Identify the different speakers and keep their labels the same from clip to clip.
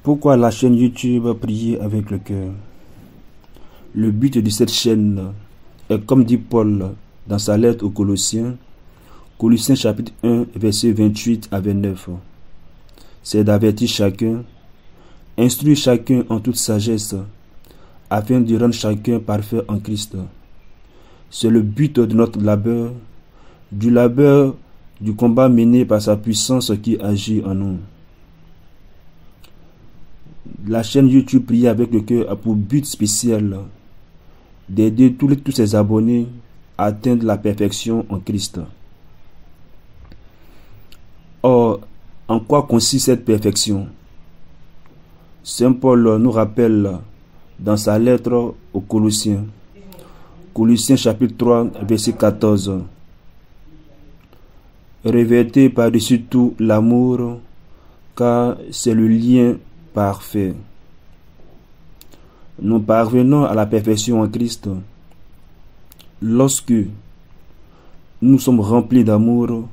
Speaker 1: Pourquoi la chaîne YouTube Prier avec le cœur? Le but de cette chaîne est, comme dit Paul dans sa lettre aux Colossiens, Colossiens chapitre 1, versets 28 à 29. C'est d'avertir chacun, instruire chacun en toute sagesse, afin de rendre chacun parfait en Christ. C'est le but de notre labeur, du combat mené par sa puissance qui agit en nous. La chaîne YouTube Prier avec le cœur a pour but spécial d'aider tous ses abonnés à atteindre la perfection en Christ. Or, en quoi consiste cette perfection? Saint Paul nous rappelle dans sa lettre aux Colossiens, Colossiens chapitre 3, verset 14. Revêtez par-dessus tout l'amour, car c'est le lien parfait. Nous parvenons à la perfection en Christ lorsque nous sommes remplis d'amour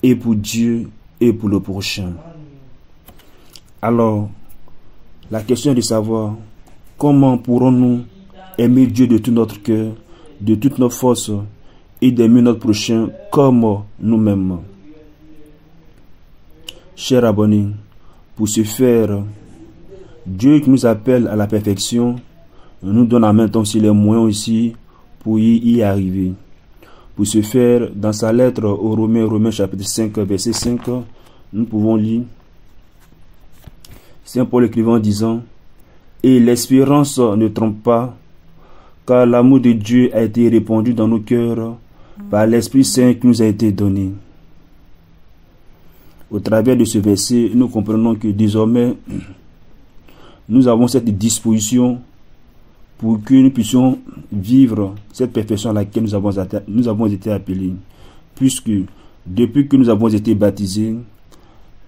Speaker 1: et pour Dieu et pour le prochain. Alors, la question est de savoir comment pourrons-nous aimer Dieu de tout notre cœur, de toute notre force et d'aimer notre prochain comme nous-mêmes. Chers abonnés, pour ce faire, Dieu qui nous appelle à la perfection nous donne en même temps aussi les moyens aussi pour y arriver. Pour ce faire, dans sa lettre aux Romains chapitre 5, verset 5, nous pouvons lire Saint Paul écrivant en disant: et l'espérance ne trompe pas, car l'amour de Dieu a été répandu dans nos cœurs par l'Esprit Saint qui nous a été donné. Au travers de ce verset, nous comprenons que désormais, nous avons cette disposition pour que nous puissions vivre cette perfection à laquelle nous avons été appelés. Puisque, depuis que nous avons été baptisés,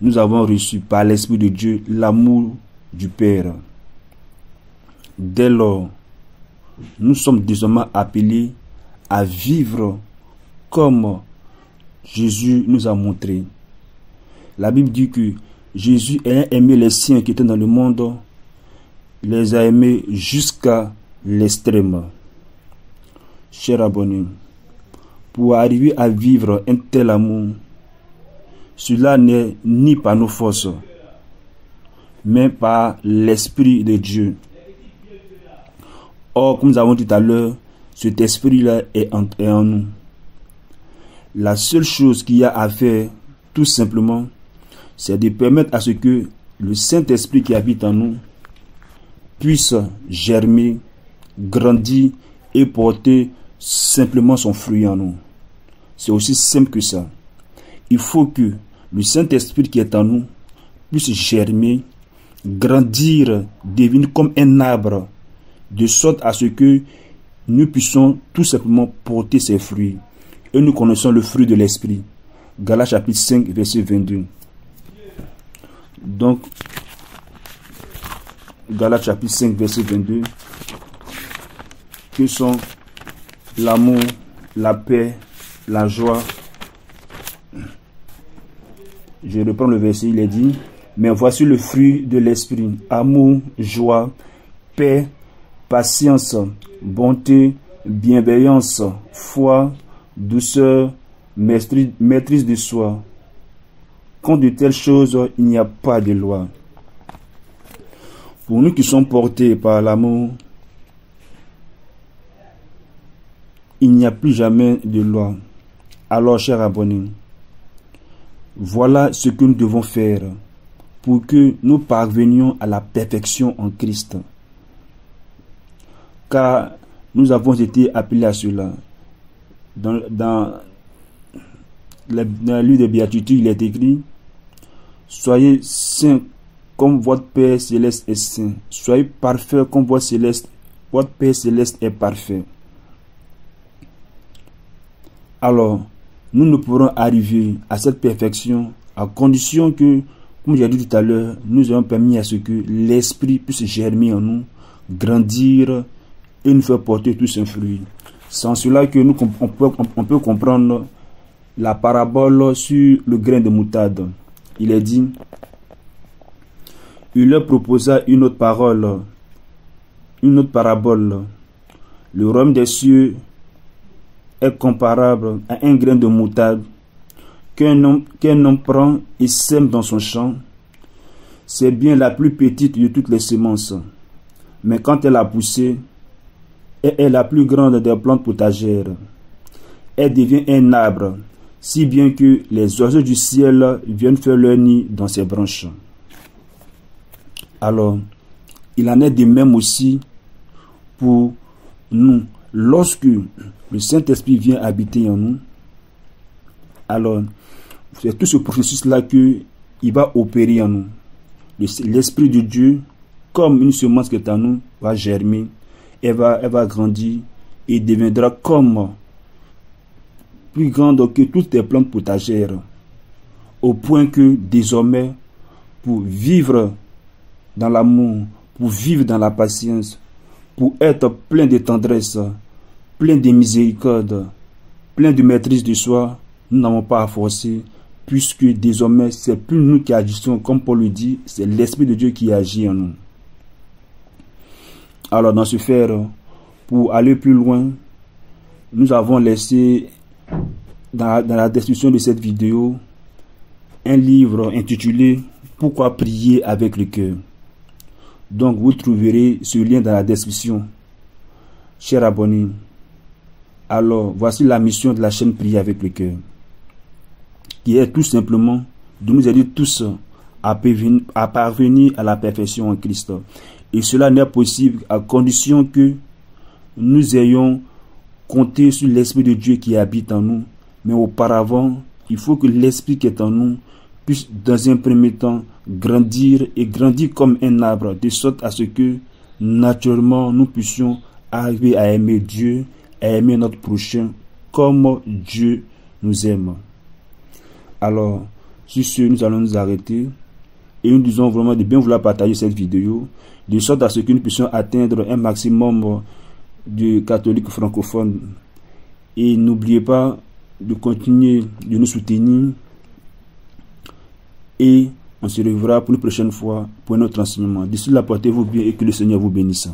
Speaker 1: nous avons reçu par l'Esprit de Dieu l'amour du Père. Dès lors, nous sommes désormais appelés à vivre comme Jésus nous a montré. La Bible dit que Jésus ayant aimé les siens qui étaient dans le monde, les a aimés jusqu'à l'extrême. Chers abonnés, pour arriver à vivre un tel amour, cela n'est ni par nos forces, mais par l'Esprit de Dieu. Or, comme nous avons dit tout à l'heure, cet esprit-là est en nous. La seule chose qu'il y a à faire, tout simplement, c'est de permettre à ce que le Saint-Esprit qui habite en nous puisse germer, grandir et porter simplement son fruit en nous. C'est aussi simple que ça. Il faut que le Saint-Esprit qui est en nous puisse germer, grandir, devenir comme un arbre, de sorte à ce que nous puissions tout simplement porter ses fruits. Et nous connaissons le fruit de l'Esprit. Galates chapitre 5, verset 22. Donc, Galates chapitre 5, verset 22, que sont l'amour, la paix, la joie. Je reprends le verset, il est dit: mais voici le fruit de l'esprit, amour, joie, paix, patience, bonté, bienveillance, foi, douceur, maîtrise de soi. Contre de telles choses, il n'y a pas de loi. Pour nous qui sommes portés par l'amour, il n'y a plus jamais de loi. Alors, chers abonnés, voilà ce que nous devons faire pour que nous parvenions à la perfection en Christ. Car nous avons été appelés à cela. Dans le livre des Béatitudes, il est écrit: soyez saints comme votre Père céleste est saint. Soyez parfaits comme votre Père céleste est parfait. Alors, nous ne pourrons arriver à cette perfection à condition que, comme j'ai dit tout à l'heure, nous ayons permis à ce que l'Esprit puisse germer en nous, grandir et nous faire porter tous ses fruits. C'est en cela que on peut comprendre la parabole sur le grain de moutarde. Il est dit: Il leur proposa une autre parabole. Le royaume des cieux est comparable à un grain de moutarde qu'un homme prend et sème dans son champ. C'est bien la plus petite de toutes les semences, mais quand elle a poussé, elle est la plus grande des plantes potagères. Elle devient un arbre, si bien que les oiseaux du ciel viennent faire leur nid dans ses branches. Alors, il en est de même aussi pour nous. Lorsque le Saint-Esprit vient habiter en nous, alors c'est tout ce processus-là qu'il va opérer en nous. L'Esprit de Dieu, comme une semence qui est en nous, va germer, elle va grandir et deviendra comme plus grande que toutes les plantes potagères, au point que désormais, pour vivre dans l'amour, pour vivre dans la patience, pour être plein de tendresse, plein de miséricorde, plein de maîtrise de soi, nous n'avons pas à forcer, puisque désormais, c'est plus nous qui agissons, comme Paul le dit, c'est l'Esprit de Dieu qui agit en nous. Alors, dans ce faire, pour aller plus loin, nous avons laissé dans la description de cette vidéo un livre intitulé « Pourquoi prier avec le cœur ». Donc, vous trouverez ce lien dans la description. Chers abonnés, alors, voici la mission de la chaîne Prier avec le cœur, qui est tout simplement de nous aider tous à parvenir à la perfection en Christ. Et cela n'est possible à condition que nous ayons compté sur l'Esprit de Dieu qui habite en nous. Mais auparavant, il faut que l'Esprit qui est en nous puisse dans un premier temps grandir et grandir comme un arbre, de sorte à ce que naturellement nous puissions arriver à aimer Dieu, à aimer notre prochain comme Dieu nous aime. Alors, sur ce, nous allons nous arrêter et nous disons vraiment de bien vouloir partager cette vidéo, de sorte à ce que nous puissions atteindre un maximum de catholiques francophones. Et n'oubliez pas de continuer de nous soutenir et on se reverra pour une prochaine fois pour un autre enseignement. D'ici là, portez-vous bien et que le Seigneur vous bénisse.